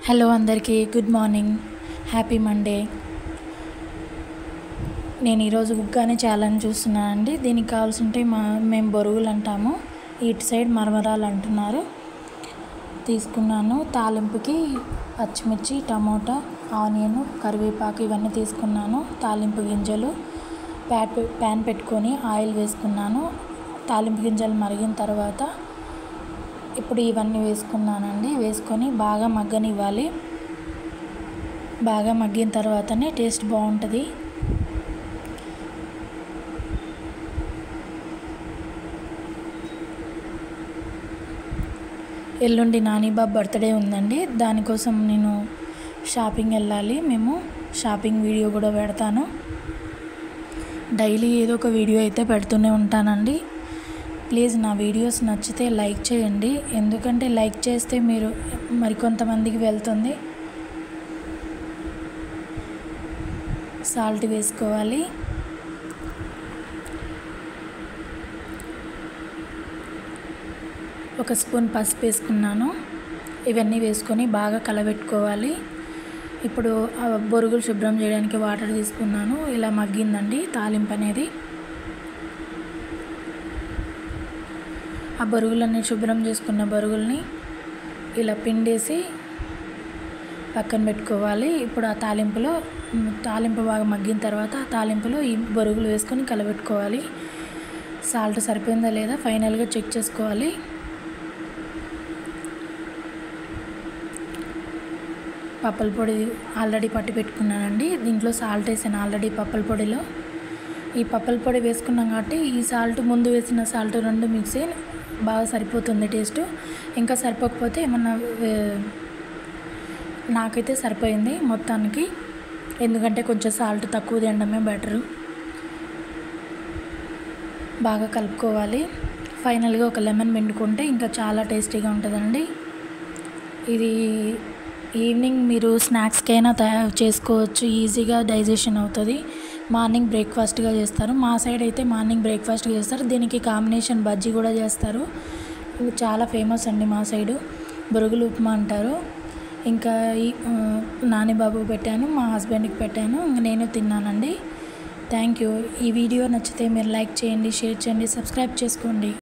Hello అందరికీ good morning, happy Monday. నేను ఈరోజు ఉగ్గాని ఛాలెంజ్ చూస్తున్నానండి. దీనికి కావాల్సింటే మేము బొరుగులు అంటాము, ఇటు సైడ్ మరమరాలు అంటున్నారు. తీసుకున్నాను. తాలింపుకి పచ్చిమిర్చి, టమోటా, ఆనియన్, కరివేపాకు ఇవన్నీ తీసుకున్నాను. తాలింపు గింజలు ప్యాన్ పెట్టుకొని ఆయిల్ వేసుకున్నాను. తాలింపు గింజలు మరిగిన తర్వాత ఇప్పుడు ఇవన్నీ వేసుకున్నానండి. వేసుకొని బాగా మగ్గనివ్వాలి. బాగా మగ్గిన తర్వాతనే టేస్ట్ బాగుంటుంది. ఎల్లుండి నానిబాబు బర్త్డే ఉందండి. దానికోసం నేను షాపింగ్ వెళ్ళాలి. మేము షాపింగ్ వీడియో కూడా పెడతాను. డైలీ ఏదో ఒక వీడియో అయితే పెడుతూనే ఉంటానండి. ప్లీజ్ నా వీడియోస్ నచ్చితే లైక్ చేయండి, ఎందుకంటే లైక్ చేస్తే మీరు మరికొంతమందికి వెళ్తుంది. సాల్ట్ వేసుకోవాలి. ఒక స్పూన్ పసుపు వేసుకున్నాను. ఇవన్నీ వేసుకొని బాగా కలబెట్టుకోవాలి. ఇప్పుడు బొరుగులు శుభ్రం చేయడానికి వాటర్ తీసుకున్నాను. ఇలా మగ్గిందండి తాలింపు అనేది. ఆ బొరుగులన్నీ శుభ్రం చేసుకున్న బొరుగుల్ని ఇలా పిండేసి పక్కన పెట్టుకోవాలి. ఇప్పుడు ఆ తాలింపు బాగా మగ్గిన తర్వాత ఆ తాలింపులో ఈ బొరుగులు వేసుకొని కలబెట్టుకోవాలి. సాల్ట్ సరిపోయిందా లేదా ఫైనల్గా చెక్ చేసుకోవాలి. పప్పుల పొడి ఆల్రెడీ పట్టి పెట్టుకున్నానండి. దీంట్లో సాల్ట్ వేసాను ఆల్రెడీ పప్పుల పొడిలో. ఈ పప్పుల పొడి వేసుకున్నాం కాబట్టి ఈ సాల్ట్, ముందు వేసిన సాల్ట్ రెండు మిక్స్ అయ్యి బాగా సరిపోతుంది టేస్ట్. ఇంకా సరిపోకపోతే ఏమన్నా, నాకైతే సరిపోయింది మొత్తానికి. ఎందుకంటే కొంచెం సాల్ట్ తక్కువ తినడమే బెటరు. బాగా కలుపుకోవాలి. ఫైనల్గా ఒక లెమన్ పిండుకుంటే ఇంకా చాలా టేస్టీగా ఉంటుందండి. ఇది ఈవినింగ్ మీరు స్నాక్స్కైనా తయారు చేసుకోవచ్చు. ఈజీగా డైజెషన్ అవుతుంది. మార్నింగ్ బ్రేక్ఫాస్ట్గా చేస్తారు. మా సైడ్ అయితే మార్నింగ్ బ్రేక్ఫాస్ట్గా చేస్తారు. దీనికి కాంబినేషన్ బజ్జీ కూడా చేస్తారు. ఇది చాలా ఫేమస్ అండి మా సైడు. బొరుగులు ఉప్మా అంటారు. ఇంకా ఈ నానిబాబుకి పెట్టాను, మా హస్బెండ్కి పెట్టాను, నేను తిన్నానండి. Thank you. ఈ వీడియో నచ్చితే మీరు లైక్ చేయండి, షేర్ చేయండి, సబ్స్క్రైబ్ చేసుకోండి.